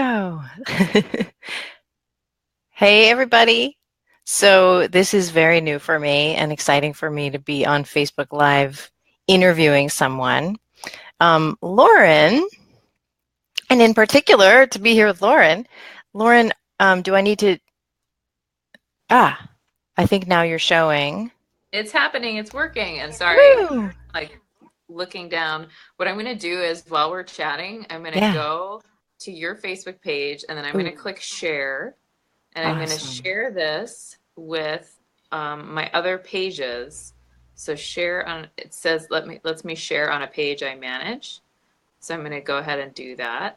Go. Hey, everybody. So this is very new for me and exciting for me to be on Facebook Live interviewing someone. Lauren, and in particular, to be here with Lauren. Lauren, do I need to? Ah, I think now you're showing. It's happening. It's working. And sorry, Woo! like looking down. What I'm going to do is while we're chatting, I'm going to Yeah. go to your Facebook page and then I'm going to Ooh, click share. And I'm going to awesome. share this with my other pages. So share on, it says, lets me share on a page I manage. So I'm going to go ahead and do that.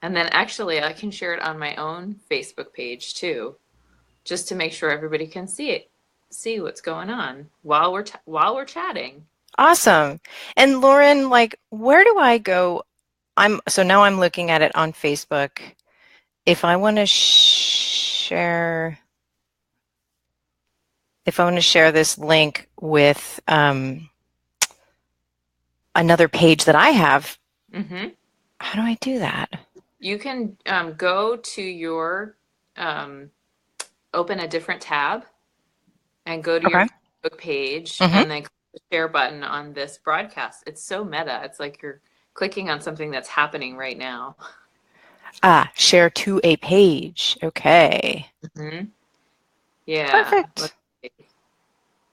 And then actually I can share it on my own Facebook page too, just to make sure everybody can see it, see what's going on while we're chatting. Awesome. And Lauren, like, where do I go? Now I'm looking at it on Facebook. If I want to share, if I want to share this link with another page that I have, Mm-hmm. how do I do that? You can go to your um, open a different tab and go to your Okay. Facebook page Mm-hmm. and then click the share button on this broadcast. It's so meta. It's like you're clicking on something that's happening right now. Share to a page. Okay. Mm-hmm. Yeah. Let's Perfect. see.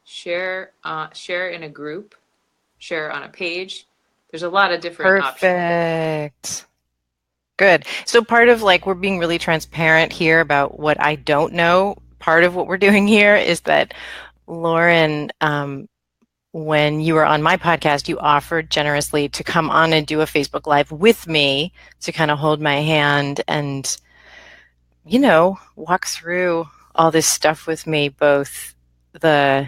Share in a group, share on a page. There's a lot of different options. Perfect. Good. So part of like we're being really transparent here about what I don't know. Part of what we're doing here is that Lauren, when you were on my podcast, you offered generously to come on and do a Facebook Live with me to kind of hold my hand and, walk through all this stuff with me, both the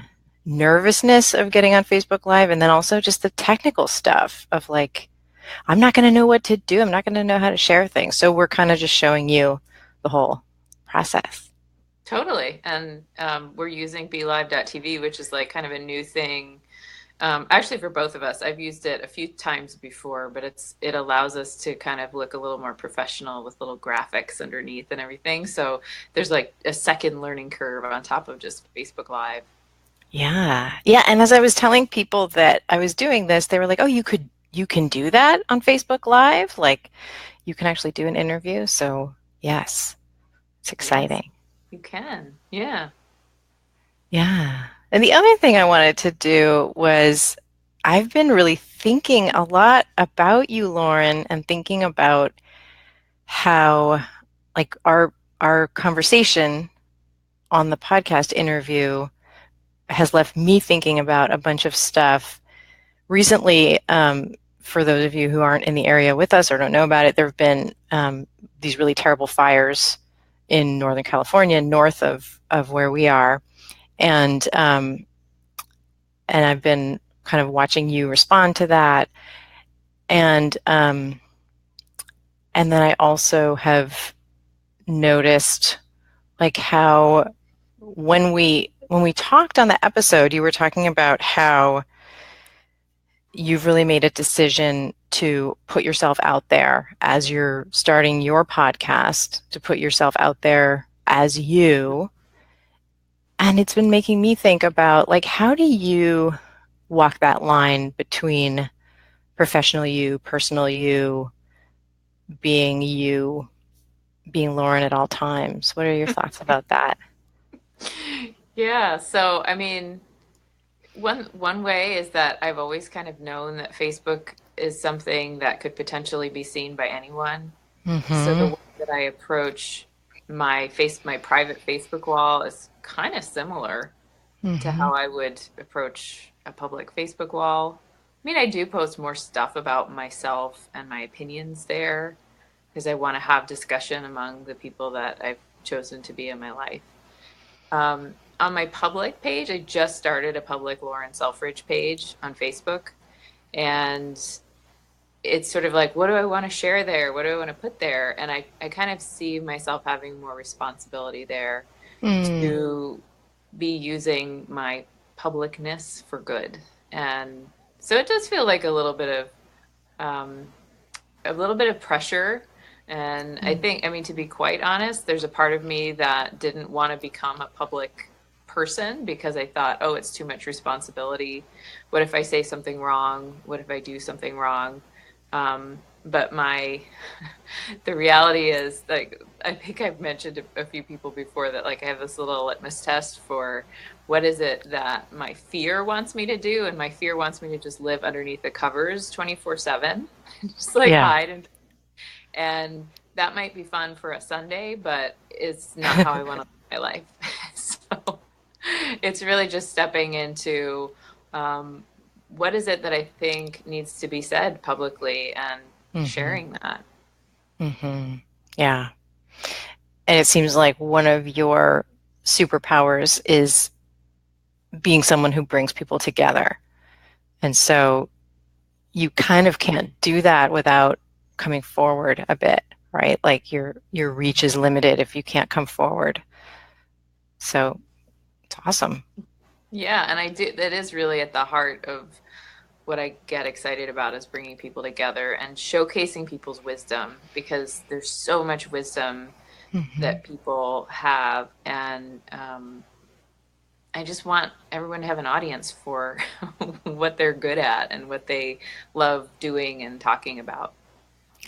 nervousness of getting on Facebook Live and then also just the technical stuff of like, I'm not going to know what to do. I'm not going to know how to share things. So we're kind of just showing you the whole process. Totally. And we're using BeLive.tv, which is like kind of a new thing. Actually, for both of us, I've used it a few times before, but it allows us to kind of look a little more professional with little graphics underneath and everything. So there's like a second learning curve on top of just Facebook Live. Yeah. Yeah. And as I was telling people that I was doing this, they were like, oh, you can do that on Facebook Live? Like you can actually do an interview. So yes, it's Yes, exciting. you can. Yeah. Yeah. And the other thing I wanted to do was I've been really thinking a lot about you, Lauren, and thinking about how like our conversation on the podcast interview has left me thinking about a bunch of stuff recently. For those of you who aren't in the area with us or don't know about it, there have been these really terrible fires in Northern California, north of where we are, and I've been kind of watching you respond to that, and and then I also have noticed like how when we talked on the episode, you were talking about how you've really made a decision to put yourself out there as you're starting your podcast, to put yourself out there as you. And it's been making me think about like, how do you walk that line between professional you, personal you, being Lauren at all times? What are your thoughts about that? Yeah. So, I mean, one way is that I've always kind of known that Facebook is something that could potentially be seen by anyone. So the Mm-hmm. way that I approach my private Facebook wall is kind of similar to Mm-hmm. how I would approach a public Facebook wall. I mean, I do post more stuff about myself and my opinions there because I want to have discussion among the people that I've chosen to be in my life. On my public page, I just started a public Lauren Selfridge page on Facebook, and it's sort of like, what do I want to share there? What do I want to put there? And I kind of see myself having more responsibility there Mm. to be using my publicness for good. And so it does feel like um, a little bit of pressure And I think, I mean, to be quite honest, there's a part of me that didn't want to become a public person because I thought, oh, it's too much responsibility. What if I say something wrong? What if I do something wrong? But the reality is, like, I think I've mentioned a few people before that, like, I have this little litmus test for what is it that my fear wants me to do. And my fear wants me to just live underneath the covers 24/7, just like Yeah. hide and that might be fun for a Sunday, but it's not how I want to live my life. So it's really just stepping into um, what is it that I think needs to be said publicly and Hmm. sharing that. Hmm. Yeah. And it seems like one of your superpowers is being someone who brings people together. And so you kind of can't do that without coming forward a bit, right? Like your reach is limited if you can't come forward. So it's awesome. Yeah, and I do. That is really at the heart of what I get excited about is bringing people together and showcasing people's wisdom because there's so much wisdom Hmm. that people have, and I just want everyone to have an audience for what they're good at and what they love doing and talking about.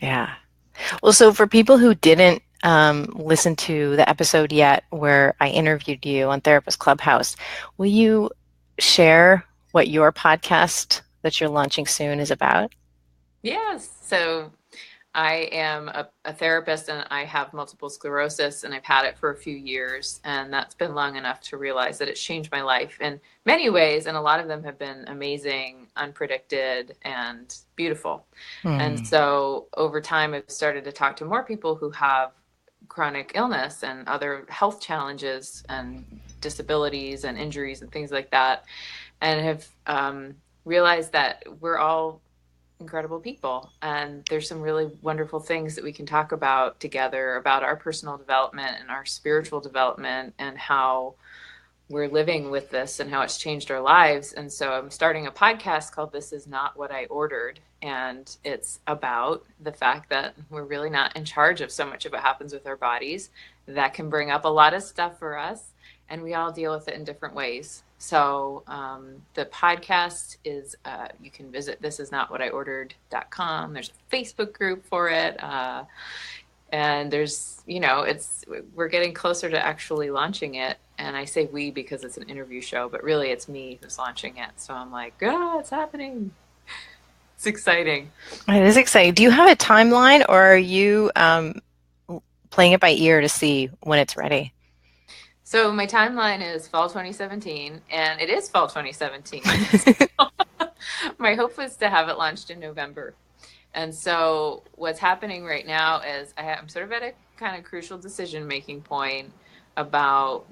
Yeah. Well, so for people who didn't listen to the episode yet where I interviewed you on Therapist Clubhouse, will you share what your podcast that you're launching soon is about? Yes. So I am a therapist and I have multiple sclerosis and I've had it for a few years. And that's been long enough to realize that it's changed my life in many ways. And a lot of them have been amazing, unpredicted, and beautiful. And Hmm. so over time, I've started to talk to more people who have chronic illness and other health challenges and disabilities and injuries and things like that, and have realized that we're all incredible people. And there's some really wonderful things that we can talk about together about our personal development and our spiritual development and how we're living with this and how it's changed our lives. And so I'm starting a podcast called This Is Not What I Ordered. And it's about the fact that we're really not in charge of so much of what happens with our bodies. That can bring up a lot of stuff for us, and we all deal with it in different ways. So the podcast is, you can visit thisisnotwhatiordered.com. There's a Facebook group for it. And there's, we're getting closer to actually launching it. And I say we because it's an interview show, but really it's me who's launching it. So I'm like, oh, it's happening. It's exciting. It is exciting. Do you have a timeline or are you playing it by ear to see when it's ready? So my timeline is fall 2017, and it is fall 2017. So my hope was to have it launched in November. And so what's happening right now is I'm sort of at a kind of crucial decision making point about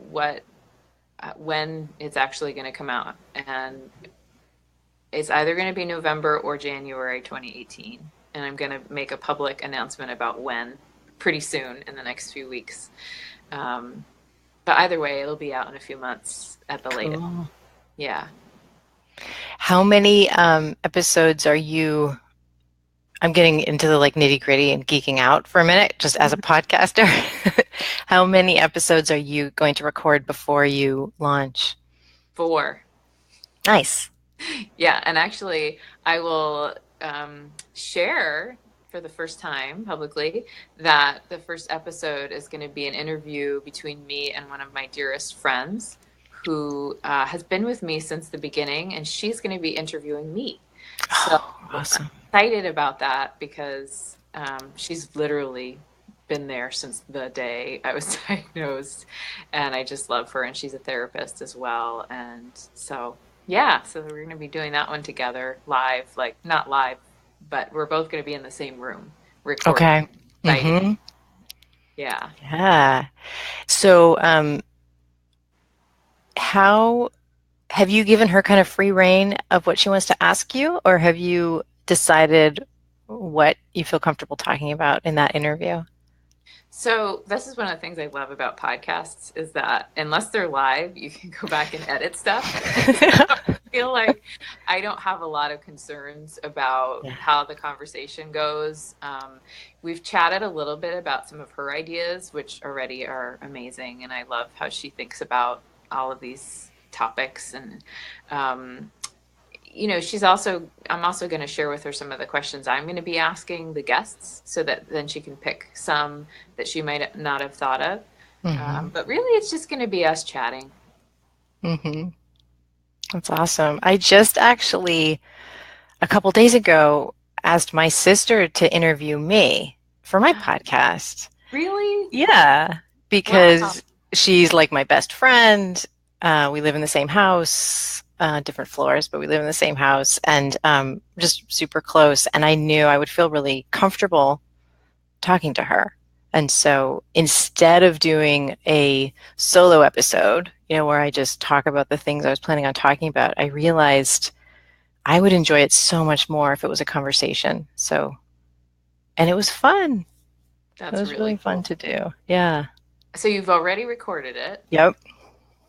when it's actually going to come out. And it's either going to be November or January 2018. And I'm going to make a public announcement about when pretty soon in the next few weeks. Um, but either way, it'll be out in a few months at the latest. Cool. Yeah. How many episodes are you? I'm getting into the like nitty gritty and geeking out for a minute, just as a podcaster. How many episodes are you going to record before you launch? 4. Nice. Yeah. And actually, I will share for the first time publicly that the first episode is going to be an interview between me and one of my dearest friends who has been with me since the beginning, and she's going to be interviewing me. So Oh, I'm awesome. excited about that because she's literally been there since the day I was diagnosed, and I just love her, and she's a therapist as well. And so, yeah, so we're going to be doing that one together live, like not live, but we're both going to be in the same room recording. Okay. Exciting. Mm-hmm. Yeah. Yeah. So, how have you given her kind of free reign of what she wants to ask you, or have you decided what you feel comfortable talking about in that interview? So this is one of the things I love about podcasts is that unless they're live, you can go back and edit stuff. feel like I don't have a lot of concerns about Yeah. how the conversation goes. We've chatted a little bit about some of her ideas, which already are amazing, and I love how she thinks about all of these topics. And um, I'm also going to share with her some of the questions I'm going to be asking the guests, so that then she can pick some that she might not have thought of. Hmm. But really, it's just going to be us chatting. Hmm. That's awesome. I just actually, a couple days ago, asked my sister to interview me for my podcast. Really? Yeah, Wow. because she's like my best friend. We live in the same house, different floors, but we live in the same house and just super close. And I knew I would feel really comfortable talking to her. And so instead of doing a solo episode, where I just talk about the things I was planning on talking about, I realized I would enjoy it so much more if it was a conversation. So, and it was fun. It That's was really really fun cool. to do. Yeah. So you've already recorded it, Yep.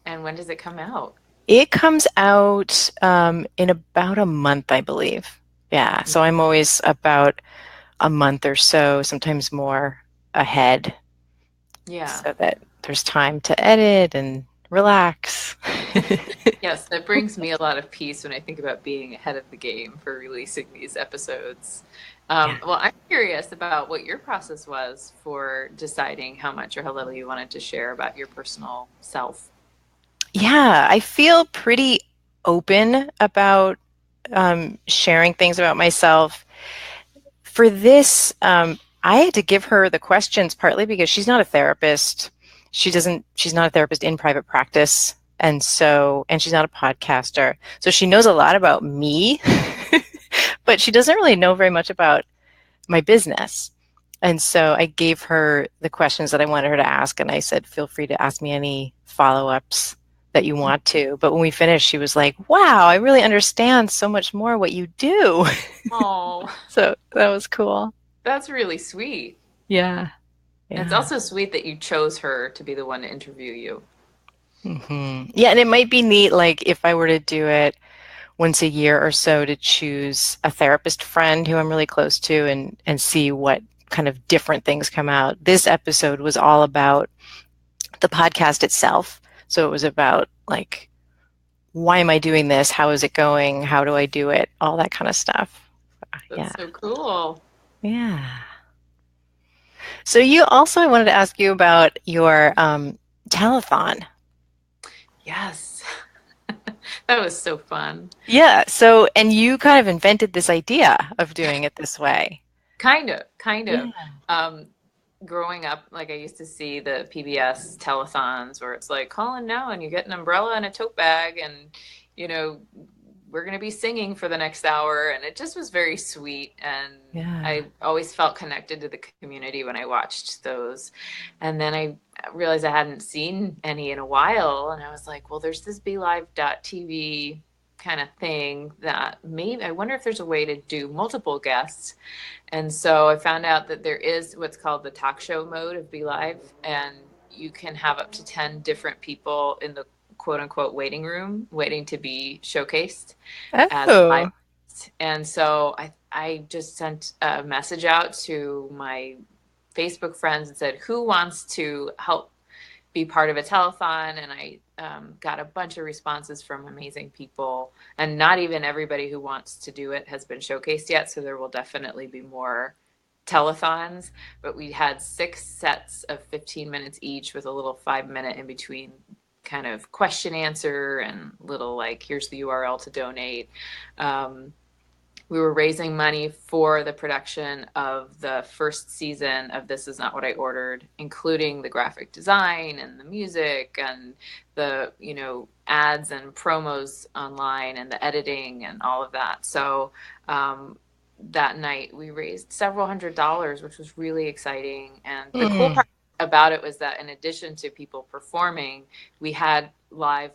and when does it come out? It comes out in about a month, I believe. Yeah. So I'm always about a month or so, sometimes more ahead, Yeah. so that there's time to edit and relax. Yes, that brings me a lot of peace when I think about being ahead of the game for releasing these episodes. Yeah. Well, I'm curious about what your process was for deciding how much or how little you wanted to share about your personal self. Yeah. I feel pretty open about sharing things about myself. For this, I had to give her the questions partly because she's not a therapist. She's not a therapist in private practice. And she's not a podcaster. So she knows a lot about me, but she doesn't really know very much about my business. And so I gave her the questions that I wanted her to ask. And I said, feel free to ask me any follow ups that you want to. But when we finished, she was like, wow, I really understand so much more what you do. Oh, So that was cool. that's really sweet. Yeah. And it's Yeah. also sweet that you chose her to be the one to interview you. Yeah, and it might be neat, like if I were to do it once a year or so, to choose a therapist friend who I'm really close to and see what kind of different things come out. This episode was all about the podcast itself. So it was about like, why am I doing this? How is it going? How do I do it? All that kind of stuff. That's Yeah. so cool. Yeah. So you also, I wanted to ask you about your telethon. Yes. That was so fun. Yeah. So, and you kind of invented this idea of doing it this way. Kind of, kind of. Yeah. Um, Growing up, like I used to see the PBS telethons where it's like, call in now and you get an umbrella and a tote bag and, you know, we're going to be singing for the next hour. And it just was very sweet. And Yeah. I always felt connected to the community when I watched those. And then I realized I hadn't seen any in a while. And I was like, well, there's this BeLive.tv kind of thing that maybe I wonder if there's a way to do multiple guests. And so I found out that there is what's called the talk show mode of Be Live, and you can have up to 10 different people in the quote unquote waiting room waiting to be showcased as live. Oh. And so I just sent a message out to my Facebook friends and said, who wants to help be part of a telethon? And I got a bunch of responses from amazing people. And not even everybody who wants to do it has been showcased yet. So there will definitely be more telethons. But we had 6 sets of 15 minutes each with a little 5 minute in between kind of question answer and little like, here's the URL to donate. Um, we were raising money for the production of the first season of This Is Not What I Ordered, including the graphic design and the music and the, ads and promos online and the editing and all of that. So that night we raised several $100s, which was really exciting. And the cool Mm. part about it was that in addition to people performing, we had live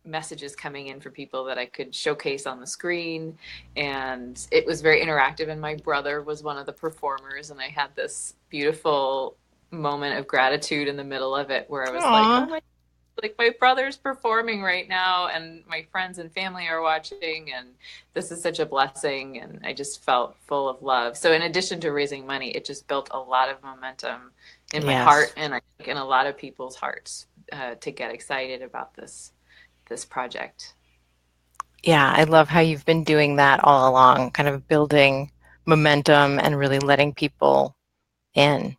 messages coming in for people that I could showcase on the screen. And it was very interactive. And my brother was one of the performers. And I had this beautiful moment of gratitude in the middle of it where I was like, Aw. oh my, like my brother's performing right now and my friends and family are watching, and this is such a blessing, and I just felt full of love. So in addition to raising money, it just built a lot of momentum in my heart, Yes. and I think in a lot of people's hearts, to get excited about this project. Yeah, I love how you've been doing that all along, kind of building momentum and really letting people in.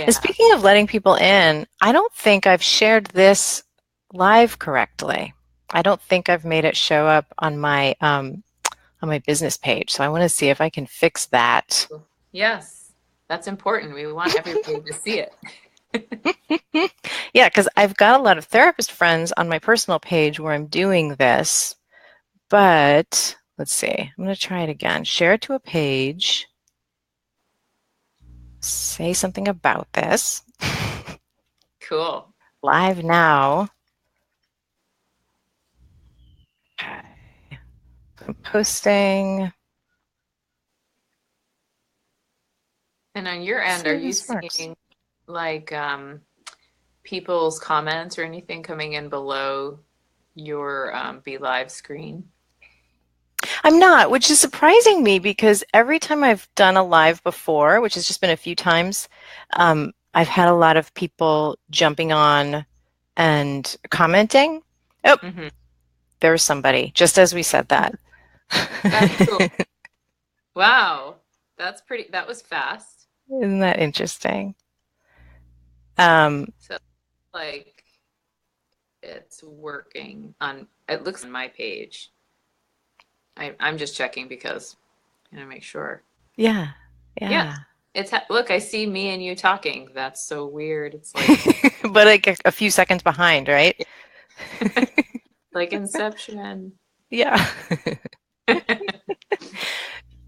And Yeah. speaking of letting people in, I don't think I've shared this live correctly. I don't think I've made it show up on my business page. So I want to see if I can fix that. Yes, that's important. We want everybody to see it. Yeah, because I've got a lot of therapist friends on my personal page where I'm doing this, but let's see. I'm going to try it again. Share it to a page. Say something about this. Cool. Live now. Okay. I'm posting. And on your Let's end, see are if you this works. seeing like people's comments or anything coming in below your Be Live screen? I'm not, which is surprising me because every time I've done a live before, which has just been a few times, I've had a lot of people jumping on and commenting. Oh, Hmm. there was somebody, just as we said that. That's cool. Wow. That was fast. Isn't that interesting? Um, So like it's working on, it looks on my page. I'm just checking because I want to make sure. yeah, Yeah. yeah. Look, I see me and you talking. That's so weird. It's like But like a few seconds behind, right? like Inception. Yeah.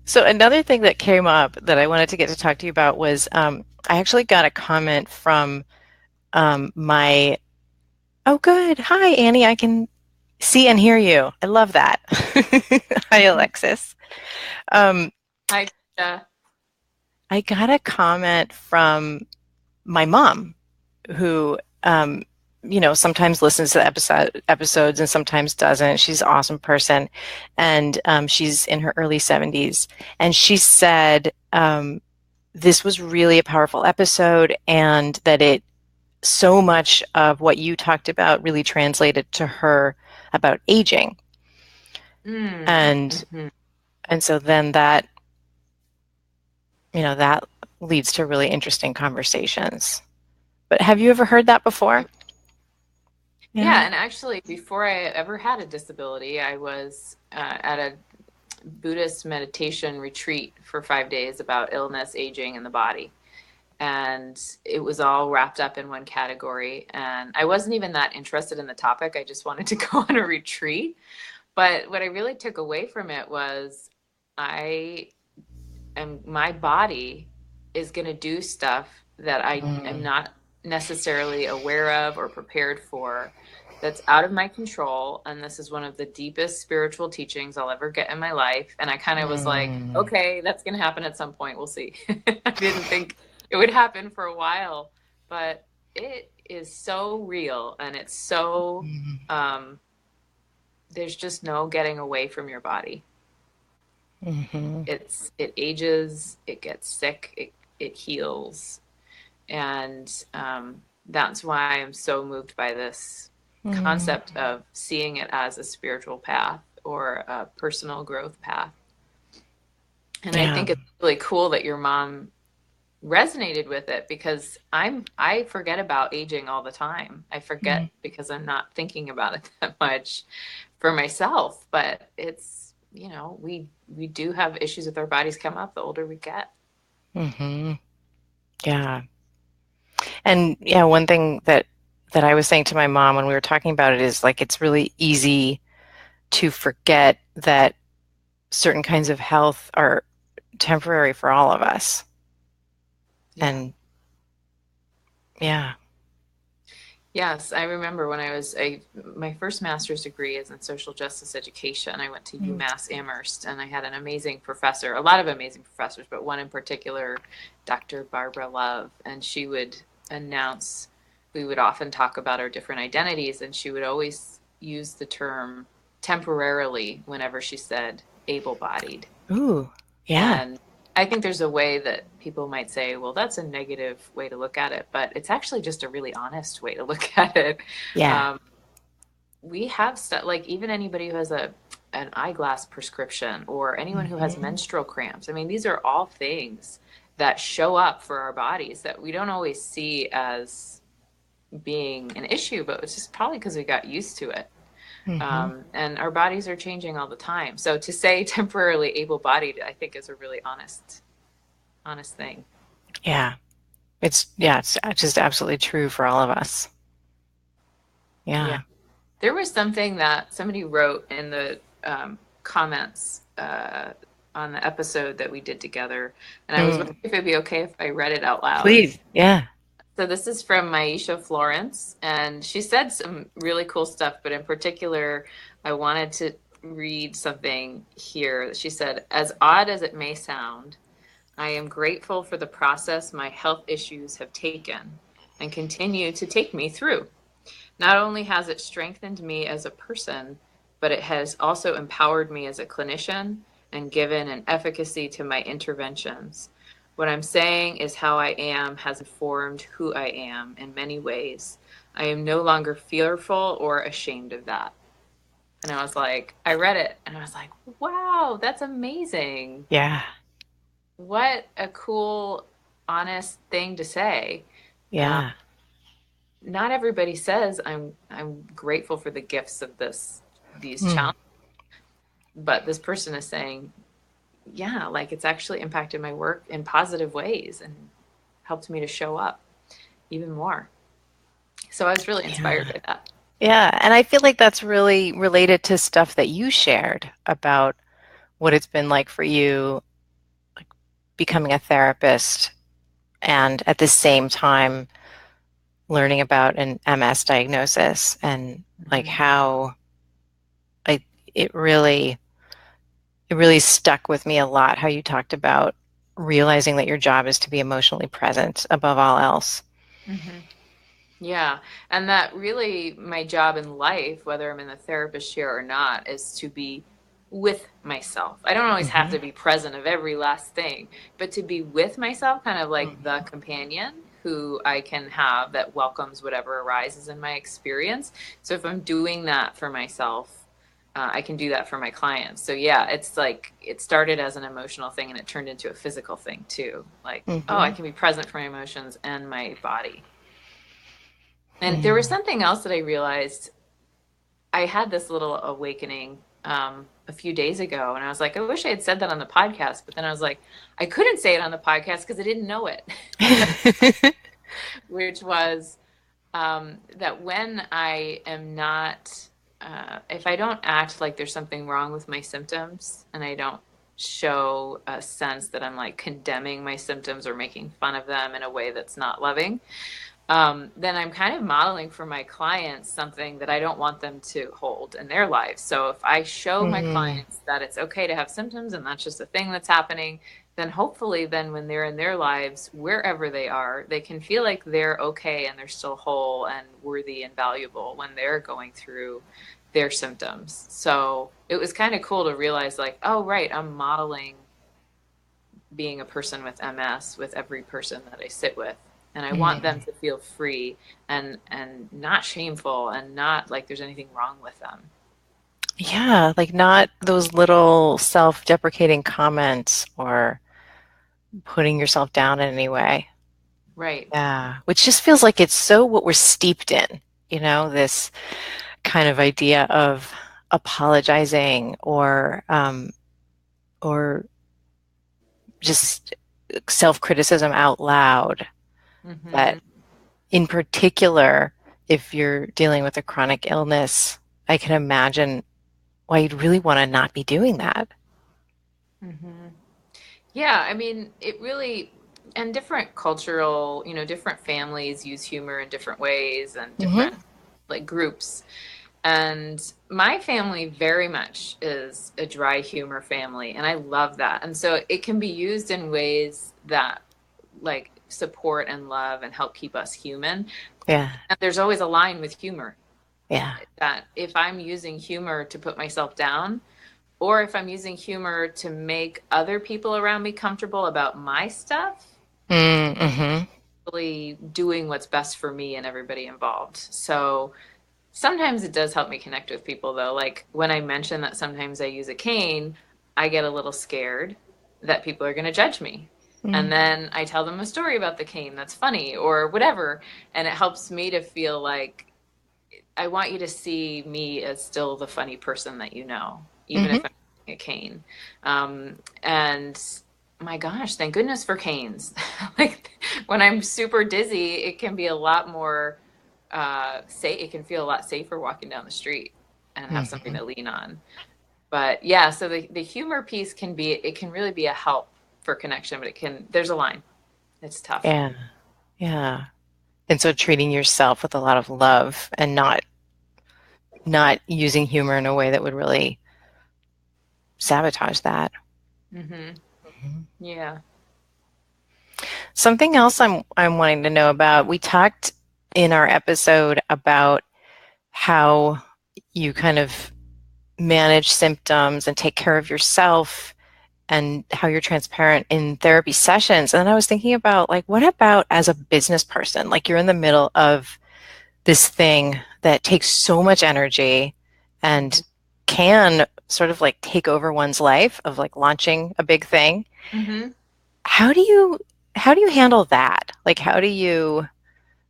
So another thing that came up that I wanted to get to talk to you about was I actually got a comment from my oh good. Hi Annie, I can see and hear you. I love that. Hi Alexis. Um, Hi, Tisha. I got a comment from my mom who sometimes listens to the episodes and sometimes doesn't. She's an awesome person, and she's in her early 70s. And she said this was really a powerful episode, and that it so much of what you talked about really translated to her about aging, Mm, and mhm. so then that leads to really interesting conversations. But have you ever heard that before? Yeah, Yeah. and actually, before I ever had a disability, I was at a Buddhist meditation retreat for 5 days about illness, aging, and the body. And it was all wrapped up in one category. And I wasn't even that interested in the topic. I just wanted to go on a retreat. But what I really took away from it was I and my body is going to do stuff that I am Mm, not necessarily aware of or prepared for, that's out of my control. And this is one of the deepest spiritual teachings I'll ever get in my life. And I kind of was like, mm, okay, that's going to happen at some point. We'll see. I didn't think it would happen for a while, but it is so real, and it's so, mm, um, there's just no getting away from your body. mhm, It ages, it gets sick, it heals, and that's why I'm so moved by this mm. concept of seeing it as a spiritual path or a personal growth path. And I Yeah. think it's really cool that your mom resonated with it, because I forget about aging all the time. I Mm, forget because I'm not thinking about it that much for myself, but it's, we do have issues with our bodies come up the older we get. mhm. Yeah. And yeah, one thing that I was saying to my mom when we were talking about it is like it's really easy to forget that certain kinds of health are temporary for all of us. Yeah. And yeah. Yes, I remember when my first master's degree is in social justice education. I went to Mm, UMass Amherst, and I had an amazing professor, a lot of amazing professors, but one in particular, Dr. Barbara Love, and she would announce we would often talk about our different identities, and she would always use the term temporarily whenever she said able bodied. Ooh, yeah, And I think there's a way that people might say, well, that's a negative way to look at it, but it's actually just a really honest way to look at it. yeah. Um, we have stuff like even anybody who has an eyeglass prescription or anyone who has Hmm. menstrual cramps. I mean, these are all things that show up for our bodies that we don't always see as being an issue, but it's just probably because we got used to it. Hmm. And our bodies are changing all the time. So to say temporarily able-bodied, I think is a really honest thing. Yeah. It's just absolutely true for all of us. Yeah. Yeah. There was something that somebody wrote in the comments on the episode that we did together, and I was Mm. wondering if it'd be okay if I read it out loud. Please. Yeah. So this is from Maisha Florence, and she said some really cool stuff, but in particular, I wanted to read something here. She said, as odd as it may sound, I am grateful for the process my health issues have taken and continue to take me through. Not only has it strengthened me as a person, but it has also empowered me as a clinician and given an efficacy to my interventions. What I'm saying is how I am has informed who I am in many ways. I am no longer fearful or ashamed of that. And I was like, I read it and I was like, wow, that's amazing. Yeah. What a cool, honest thing to say. Yeah. Not everybody says I'm grateful for the gifts of these Mm. challenges, but this person is saying, yeah, like it's actually impacted my work in positive ways and helped me to show up even more. So I was really inspired Yeah. by that. Yeah. And I feel like that's really related to stuff that you shared about what it's been like for you, like becoming a therapist and at the same time learning about an MS diagnosis and like Mm-hmm. how I it really it really stuck with me a lot how you talked about realizing that your job is to be emotionally present above all else. Mm-hmm. Yeah. And that really my job in life, whether I'm in the therapist chair or not, is to be with myself. I don't always have Hmm. to be present of every last thing, but to be with myself, kind of like the Hmm. companion who I can have that welcomes whatever arises in my experience. So if I'm doing that for myself, I can do that for my clients. So yeah, it's like it started as an emotional thing and it turned into a physical thing too. Like, oh, I Hmm. can be present for my emotions and my body. And there was Hmm. something else that I realized. I had this little awakening a few days ago, and I was like, I wish I had said that on the podcast. But then I was like, I couldn't say it on the podcast because I didn't know it, which was that when I am not, if I don't act like there's something wrong with my symptoms and I don't show a sense that I'm like condemning my symptoms or making fun of them in a way that's not loving, then I'm kind of modeling for my clients something that I don't want them to hold in their lives. So if I show my Hmm. clients that it's okay to have symptoms and that's just a thing that's happening, then hopefully then when they're in their lives, wherever they are, they can feel like they're okay and they're still whole and worthy and valuable when they're going through their symptoms. So it was kind of cool to realize like, oh, right, I'm modeling being a person with MS with every person that I sit with. And I want them Hmm. to feel free and not shameful and not like there's anything wrong with them. Yeah, like not those little self-deprecating comments or putting yourself down in any way. Right. Yeah, which just feels like it's so what we're steeped in, this kind of idea of apologizing or just self-criticism out loud. That Mm-hmm. in particular, if you're dealing with a chronic illness, I can imagine why you'd really want to not be doing that. Mm-hmm. Yeah, I mean, it really, and different cultural, different families use humor in different ways and different Hmm. like groups. And my family very much is a dry humor family, and I love that. And so it can be used in ways that like support and love and help keep us human. Yeah. And there's always a line with humor, Yeah. that if I'm using humor to put myself down, or if I'm using humor to make other people around me comfortable about my stuff, Mm-hmm. really doing what's best for me and everybody involved. So sometimes it does help me connect with people, though. Like when I mention that sometimes I use a cane, I get a little scared that people are going to judge me. And Mm. then I tell them a story about the cane that's funny or whatever. And it helps me to feel like I want you to see me as still the funny person that you know, even if Mm-hmm. I'm using a cane. And my gosh, thank goodness for canes. Like when I'm super dizzy, it can be a lot more say it can feel a lot safer walking down the street and have something Mm-hmm. to lean on. But yeah, so the humor piece can be, it can really be a help for connection, but it can, there's a line. It's tough. Yeah. Yeah. And so treating yourself with a lot of love and not using humor in a way that would really sabotage that. Hmm. Mhm. Yeah. Something else I'm wanting to know about. We talked in our episode about how you kind of manage symptoms and take care of yourself and how you're transparent in therapy sessions. And I was thinking about like what about as a business person? Like you're in the middle of this thing that takes so much energy and can sort of like take over one's life of like launching a big thing. Hmm. How do you how do you handle that? Like how do you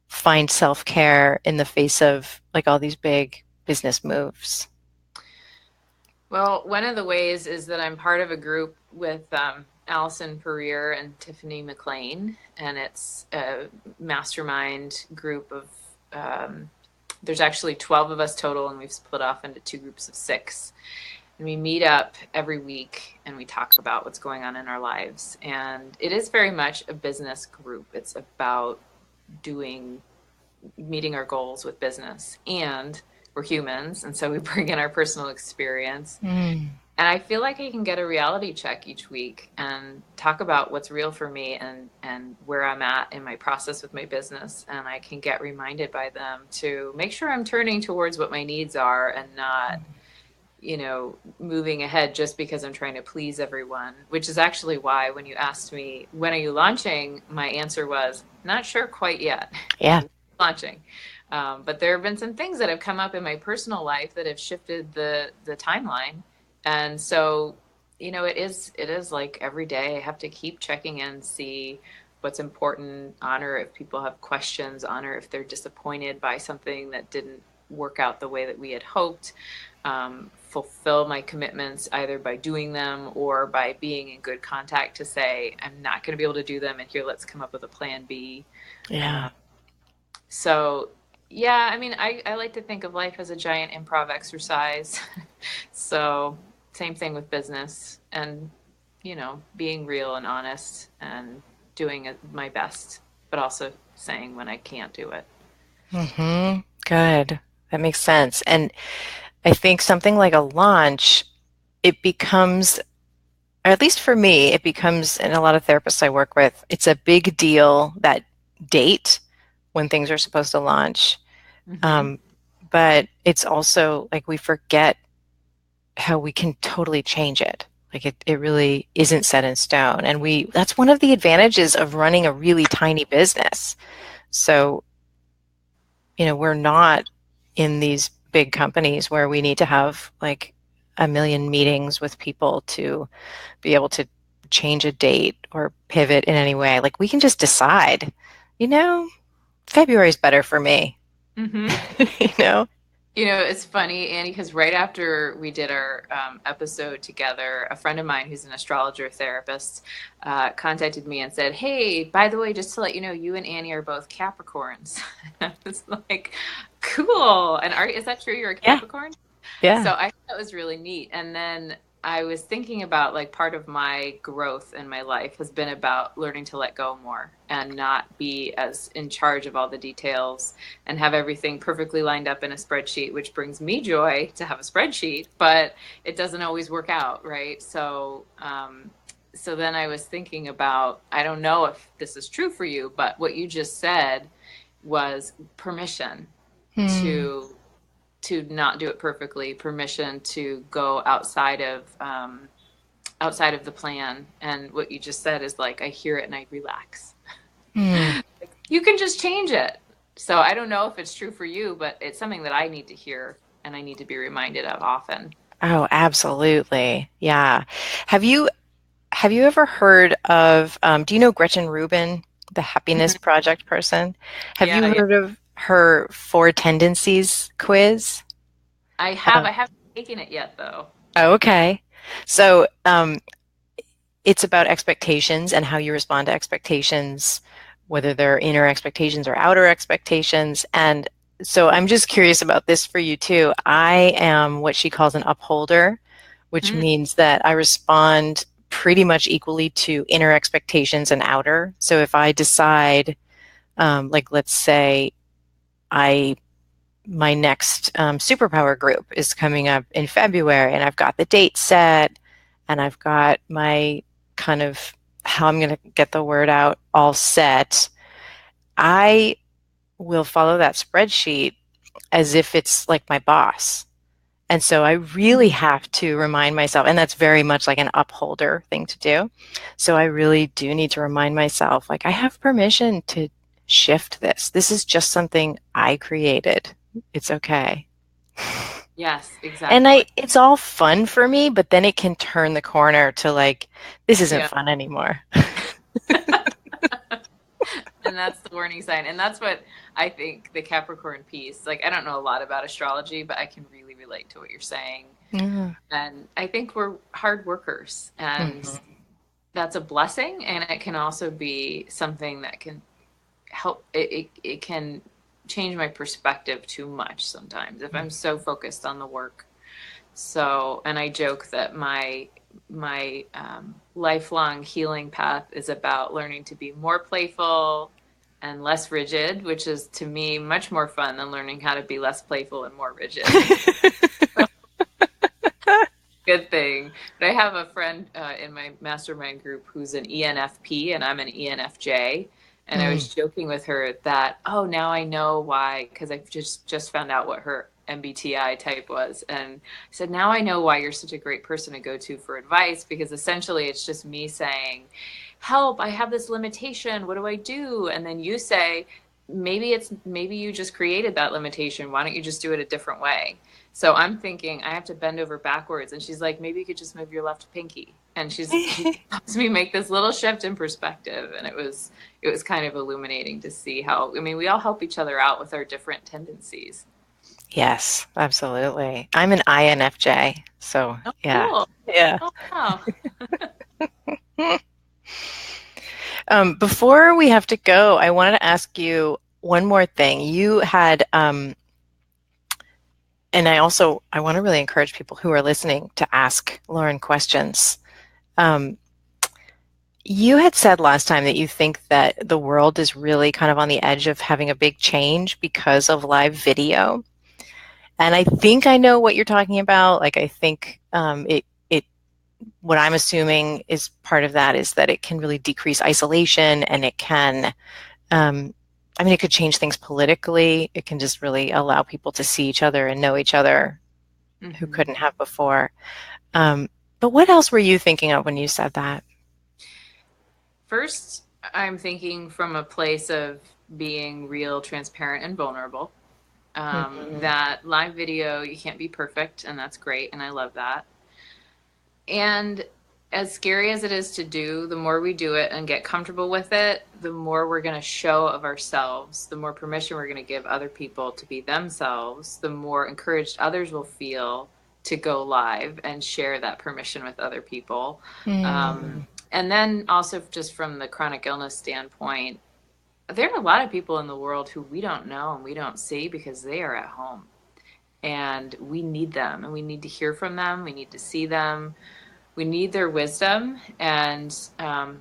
find self-care in the face of like all these big business moves? Well, one of the ways is that I'm part of a group with Allison Pereira and Tiffany McLean, and it's a mastermind group of, there's actually 12 of us total, and we've split off into two groups of six. And we meet up every week and we talk about what's going on in our lives. And it is very much a business group. It's about doing meeting our goals with business, and we're humans, and so we bring in our personal experience. Mm, And I feel like I can get a reality check each week and talk about what's real for me and where I'm at in my process with my business. And I can get reminded by them to make sure I'm turning towards what my needs are and not, moving ahead just because I'm trying to please everyone, which is actually why when you asked me, when are you launching? My answer was, not sure quite yet. yeah. Launching. But there have been some things that have come up in my personal life that have shifted the timeline. And so, it is like every day I have to keep checking in, see what's important, honor if people have questions, honor if they're disappointed by something that didn't work out the way that we had hoped, fulfill my commitments either by doing them or by being in good contact to say, I'm not going to be able to do them. And here, let's come up with a plan B. Yeah. So, yeah, I mean, I like to think of life as a giant improv exercise. So, same thing with business and, being real and honest and doing my best, but also saying when I can't do it. Mm-hmm. Good. That makes sense. And I think something like a launch, it becomes, or at least for me, it becomes, and a lot of therapists I work with, it's a big deal that date when things are supposed to launch. Hmm. Um, but it's also like we forget how we can totally change it. Like it really isn't set in stone. And that's one of the advantages of running a really tiny business. So, we're not in these big companies where we need to have like a million meetings with people to be able to change a date or pivot in any way. Like we can just decide, you know, February is better for me. Hmm. you know? It's funny, Annie, because right after we did our episode together, a friend of mine who's an astrologer therapist contacted me and said, "Hey, by the way, just to let you know, you and Annie are both Capricorns." I was like, "Cool." And is that true? You're a Yeah. Capricorn? So Yeah. I thought that was really neat. And then I was thinking about like part of my growth in my life has been about learning to let go more and not be as in charge of all the details and have everything perfectly lined up in a spreadsheet, which brings me joy to have a spreadsheet, but it doesn't always work out, right? So so then I was thinking about, I don't know if this is true for you, but what you just said was permission Hmm. to not do it perfectly, permission to go outside of the plan. And what you just said is like, I hear it and I relax. Hmm. Like, you can just change it. So I don't know if it's true for you, but it's something that I need to hear and I need to be reminded of often. Oh, absolutely. Yeah. Have you have you ever heard of do you know Gretchen Rubin, the Happiness Mhm. Project person? Have Yeah, you yeah. heard of her Four Tendencies quiz? I haven't taken it yet though. Oh, okay. So, it's about expectations and how you respond to expectations, whether they're inner expectations or outer expectations. And so I'm just curious about this for you too. I am what she calls an upholder, which Mm, means that I respond pretty much equally to inner expectations and outer. So if I decide, like, let's say I my next superpower group is coming up in February, and I've got the date set, and I've got my kind of how I'm going to get the word out all set. I will follow that spreadsheet as if it's like my boss. And so I really have to remind myself, and that's very much like an upholder thing to do. So I really do need to remind myself, like, I have permission to shift this. This is just something I created. It's okay. yes, And exactly. it's all fun for me, but then it can turn the corner to like, this isn't Yeah. fun anymore. And that's the warning sign. And that's what I think the Capricorn piece, like, I don't know a lot about astrology, but I can really relate to what you're saying. Yeah. And I think we're hard workers, and Mhm. that's a blessing. And it can also be something that can help, it can change my perspective too much sometimes if I'm so focused on the work. So, and I joke that my lifelong healing path is about learning to be more playful and less rigid, which is to me much more fun than learning how to be less playful and more rigid. Good thing. But I have a friend in my mastermind group who's an ENFP and I'm an ENFJ. And I Mm. was joking with her that, oh, now I know why, because I just found out what her MBTI type was. And I said, now I know why you're such a great person to go to for advice, because essentially it's just me saying, help, I have this limitation. What do I do? And then you say, maybe you just created that limitation. Why don't you just do it a different way? So I'm thinking I have to bend over backwards, and she's like, maybe you could just move your left pinky. And she helps me make this little shift in perspective, and it was kind of illuminating to see how, I mean, we all help each other out with our different tendencies. Yes, absolutely. I'm an INFJ, so Oh, yeah. cool. Yeah. Oh, wow. Before we have to go, I wanted to ask you one more thing. You had, and I want to really encourage people who are listening to ask Lauren questions. Um, you had said last time that you think that the world is really kind of on the edge of having a big change because of live video. And I think I know what you're talking about. Like, I think what I'm assuming is part of that is that it can really decrease isolation and it can, um, I mean, it could change things politically. It can just really allow people to see each other and know each other who Hmm. couldn't have before. Um, but what else were you thinking of when you said that? First, I'm thinking from a place of being real, transparent, and vulnerable. Mhm. That live video, you can't be perfect, and that's great, and I love that. And as scary as it is to do, the more we do it and get comfortable with it, the more we're going to show of ourselves, the more permission we're going to give other people to be themselves, the more encouraged others will feel to go live and share that permission with other people. Mm. And then also, just from the chronic illness standpoint, there are a lot of people in the world who we don't know and we don't see because they are at home. And we need them and we need to hear from them. We need to see them, we need their wisdom. And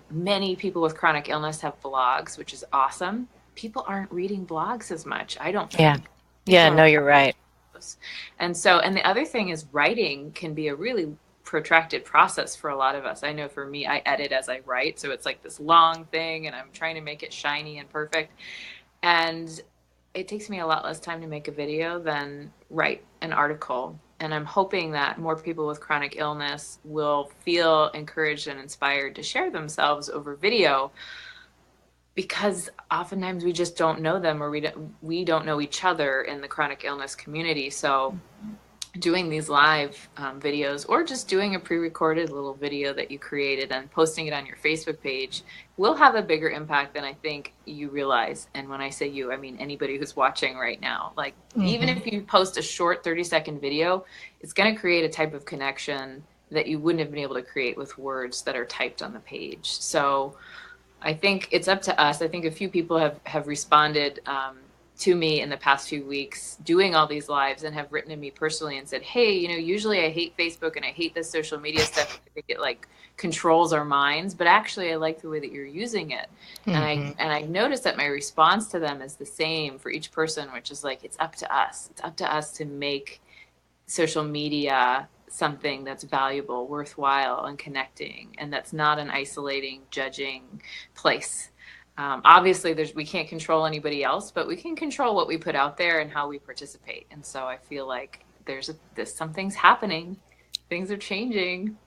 many people with chronic illness have blogs, which is awesome. People aren't reading blogs as much, I don't Yeah. think. People Yeah, are no, you're right. those. And so, and the other thing is writing can be a really protracted process for a lot of us. I know for me, I edit as I write, so it's like this long thing, and I'm trying to make it shiny and perfect. And it takes me a lot less time to make a video than write an article. And I'm hoping that more people with chronic illness will feel encouraged and inspired to share themselves over video, because oftentimes we just don't know them, or we don't know each other in the chronic illness community. So doing these live videos, or just doing a pre-recorded little video that you created and posting it on your Facebook page, will have a bigger impact than I think you realize. And when I say you, I mean anybody who's watching right now. Like, even Mm-hmm. if you post a short 30-second video, it's going to create a type of connection that you wouldn't have been able to create with words that are typed on the page. So I think it's up to us. I think a few people have responded to me in the past few weeks doing all these lives, and have written to me personally and said, hey, usually I hate Facebook and I hate this social media stuff. I think it like controls our minds, but actually I like the way that you're using it. And I Mm-hmm. and I noticed that my response to them is the same for each person, which is like, it's up to us. It's up to us to make social media something that's valuable, worthwhile, and connecting, and that's not an isolating, judging place. Obviously, we can't control anybody else, but we can control what we put out there and how we participate. And so I feel like something's happening, things are changing.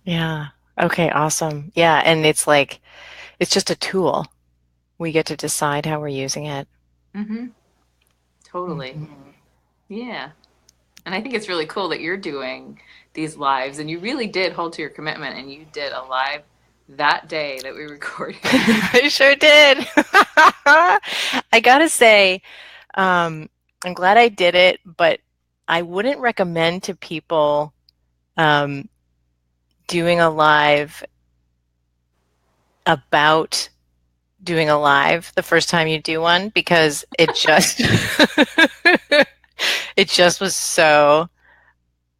Yeah. Okay, awesome. Yeah, and it's like it's just a tool. We get to decide how we're using it. Mm-hmm. Totally. Mm-hmm. Yeah. And I think it's really cool that you're doing these lives, and you really did hold to your commitment, and you did a live that day that we recorded. I sure did. I gotta say, um, I'm glad I did it, but I wouldn't recommend to people um, doing a live about doing a live the first time you do one, because it just it just was so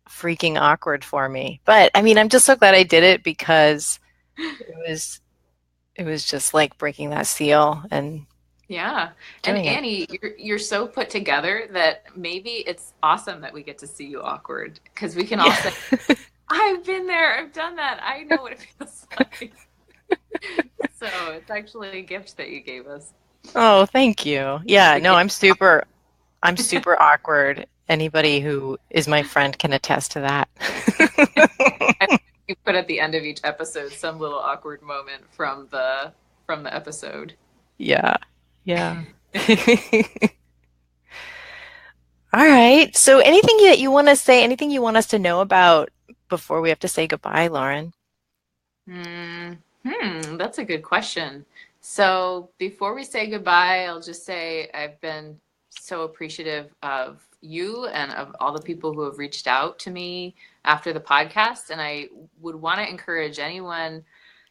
freaking awkward for me. But I mean, I'm just so glad I did it, because it was it was just like breaking that seal and Yeah. And doing it. Annie, you're so put together that maybe it's awesome that we get to see you awkward, because we can all Yeah. say, I've been there, I've done that, I know what it feels like. So it's actually a gift that you gave us. Oh, thank you. Yeah, The no, gift. I'm super awkward. Anybody who is my friend can attest to that. I you put at the end of each episode some little awkward moment from the episode. Yeah. Yeah. All right. So anything that you want to say, anything you want us to know about before we have to say goodbye, Lauren? That's a good question. So before we say goodbye, I'll just say I've been so appreciative of you and of all the people who have reached out to me after the podcast. And I would want to encourage anyone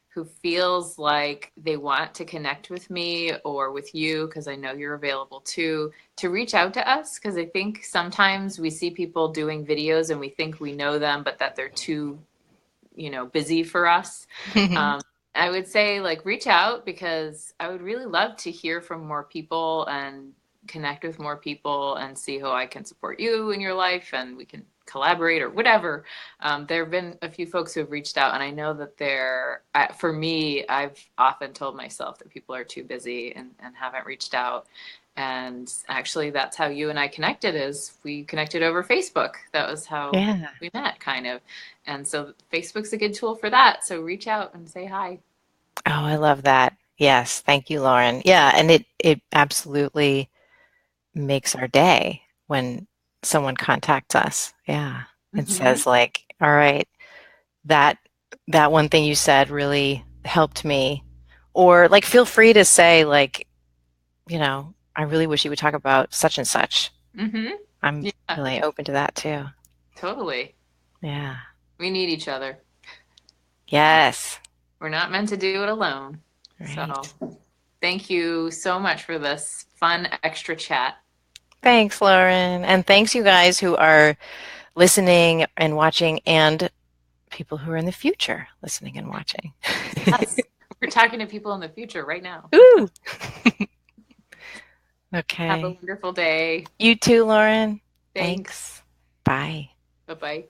who feels like they want to connect with me or with you, because I know you're available too, to reach out to us. Because I think sometimes we see people doing videos and we think we know them, but that they're too busy for us. um, I would say, like, reach out, because I would really love to hear from more people and connect with more people and see how I can support you in your life, and we can collaborate or whatever. There have been a few folks who have reached out, and I know that for me, I've often told myself that people are too busy and haven't reached out. And actually, that's how you and I connected, is we connected over Facebook. That was how Yeah. we met, kind of. And so Facebook's a good tool for that. So reach out and say hi. Oh, I love that. Yes, thank you, Lauren. Yeah, and it absolutely makes our day when someone contacts us. Yeah. And Mm-hmm. says like, "All right, that that one thing you said really helped me." Or like feel free to say like, "I really wish you would talk about such and such." Mm-hmm. I'm Yeah, really open to that too. totally. Yeah. We need each other. Yes. We're not meant to do it alone. So Right. thank you so much for this fun extra chat. Thanks, Lauren. And thanks, you guys who are listening and watching, and people who are in the future listening and watching. Yes, we're talking to people in the future right now. Ooh. Have a Okay. wonderful day. You too, Lauren. Thanks. Thanks. Bye. Bye bye.